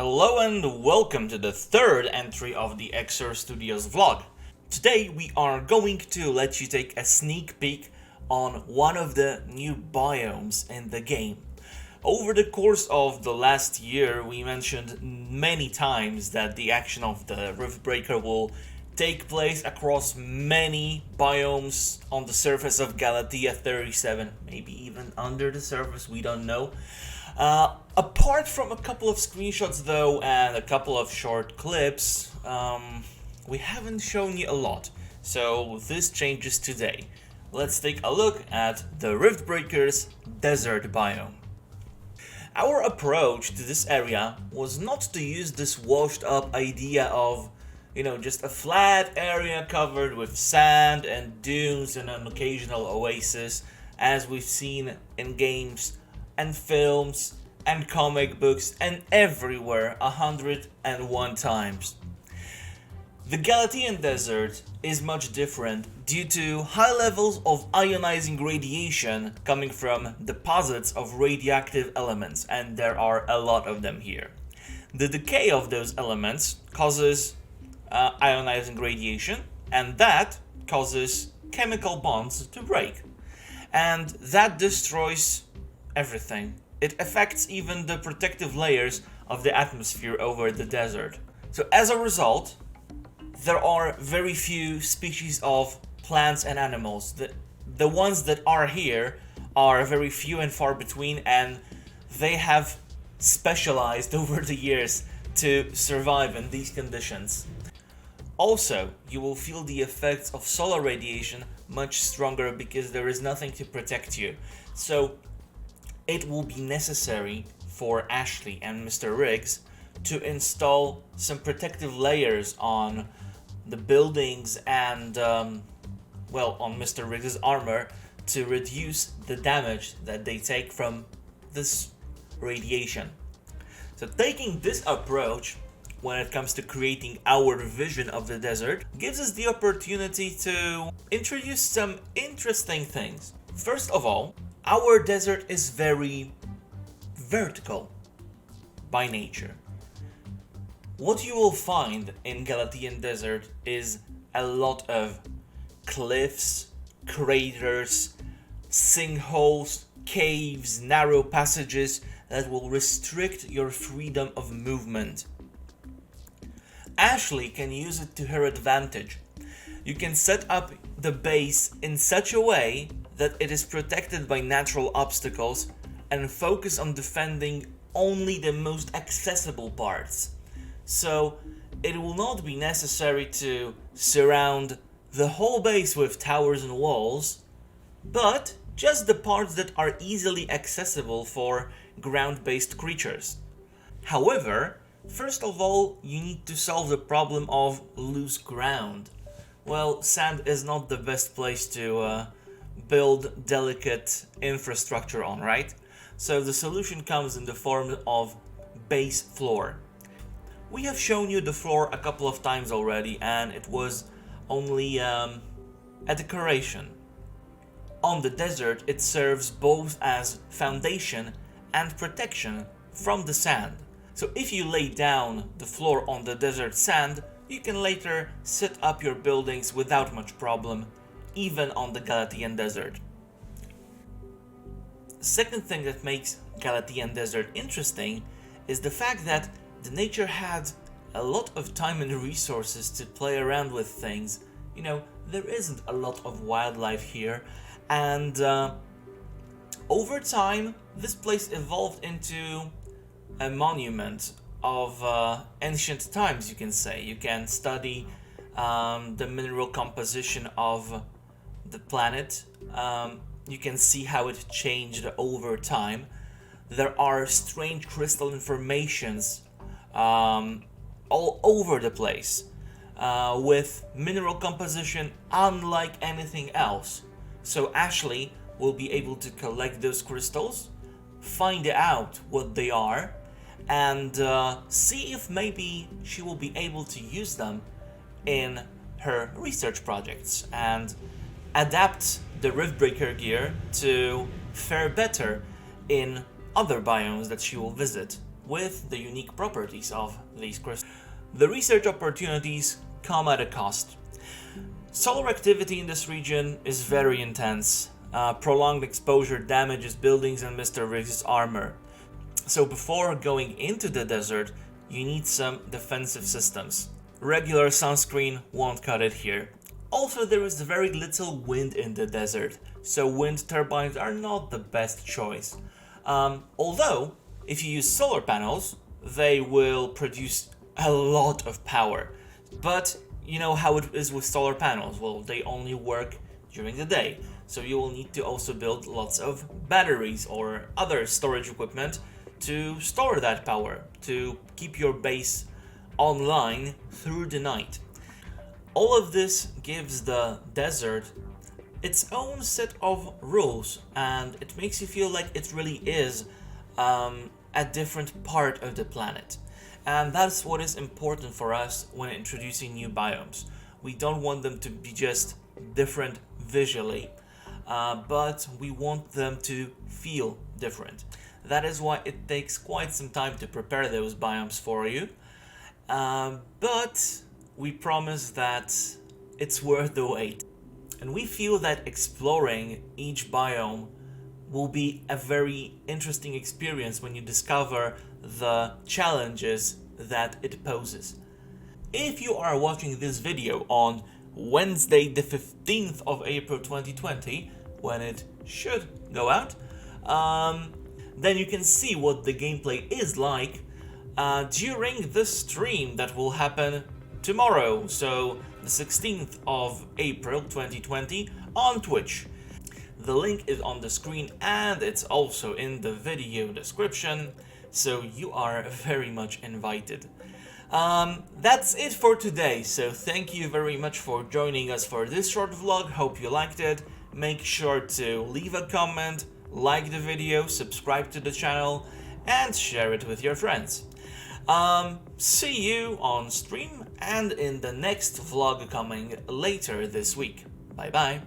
Hello and welcome to the third entry of the EXOR Studios vlog. Today we are going to let you take a sneak peek on one of the new biomes in the game. Over the course of the last year we mentioned many times that the action of the Riftbreaker will take place across many biomes on the surface of Galatea 37, maybe even under the surface, we don't know. Apart from a couple of screenshots though and a couple of short clips, we haven't shown you a lot, so this changes today. Let's take a look at the Riftbreaker's Desert Biome. Our approach to this area was not to use this washed up idea of, just a flat area covered with sand and dunes and an occasional oasis, as we've seen in games and films and comic books and everywhere 101 times. The Galatean desert is much different due to high levels of ionizing radiation coming from deposits of radioactive elements, and there are a lot of them here. The decay of those elements causes ionizing radiation, and that causes chemical bonds to break, and that destroys everything. It affects even the protective layers of the atmosphere over the desert. So as a result, there are very few species of plants and animals. The ones that are here are very few and far between, and they have specialized over the years to survive in these conditions. Also, you will feel the effects of solar radiation much stronger because there is nothing to protect you. So it will be necessary for Ashley and Mr. Riggs to install some protective layers on the buildings and, on Mr. Riggs' armor to reduce the damage that they take from this radiation. So taking this approach when it comes to creating our vision of the desert gives us the opportunity to introduce some interesting things. First of all, our desert is very vertical by nature. What you will find in Galatean desert is a lot of cliffs, craters, sinkholes, caves, narrow passages that will restrict your freedom of movement. Ashley can use it to her advantage. You can set up the base in such a way that it is protected by natural obstacles and focus on defending only the most accessible parts. So it will not be necessary to surround the whole base with towers and walls, but just the parts that are easily accessible for ground-based creatures. However, first of all, you need to solve the problem of loose ground. Well, sand is not the best place to build delicate infrastructure on, right? So the solution comes in the form of base floor. We have shown you the floor a couple of times already, and it was only a decoration. On the desert, it serves both as foundation and protection from the sand. So if you lay down the floor on the desert sand, you can later set up your buildings without much problem, even on the Galatean desert. The second thing that makes Galatean desert interesting is the fact that the nature had a lot of time and resources to play around with things. There isn't a lot of wildlife here, and over time this place evolved into a monument of ancient times, you can say. You can study the mineral composition of the planet. You can see how it changed over time. There are strange crystal informations all over the place with mineral composition unlike anything else. So Ashley will be able to collect those crystals, find out what they are, and see if maybe she will be able to use them in her research projects and adapt the Riftbreaker gear to fare better in other biomes that she will visit. with the unique properties of these crystals. The research opportunities come at a cost. Solar activity in this region is very intense. Prolonged exposure damages buildings and Mr. Riggs' armor. So before going into the desert, you need some defensive systems. Regular sunscreen won't cut it here. Also, there is very little wind in the desert, so wind turbines are not the best choice. Although, if you use solar panels, they will produce a lot of power. But you know how it is with solar panels, well, they only work during the day. So you will need to also build lots of batteries or other storage equipment to store that power, to keep your base online through the night. All of this gives the desert its own set of rules, and it makes you feel like it really is a different part of the planet. And that's what is important for us when introducing new biomes. We don't want them to be just different visually, but we want them to feel different. That is why it takes quite some time to prepare those biomes for you, but we promise that it's worth the wait. And we feel that exploring each biome will be a very interesting experience when you discover the challenges that it poses. If you are watching this video on Wednesday the 15th of April 2020, when it should go out, then you can see what the gameplay is like during the stream that will happen tomorrow, so the 16th of April 2020 on Twitch. The link is on the screen and it's also in the video description, so you are very much invited. That's it for today, so thank you very much for joining us for this short vlog. Hope you liked it. Make sure to leave a comment, like the video, subscribe to the channel, and share it with your friends. See you on stream and in the next vlog coming later this week. Bye bye.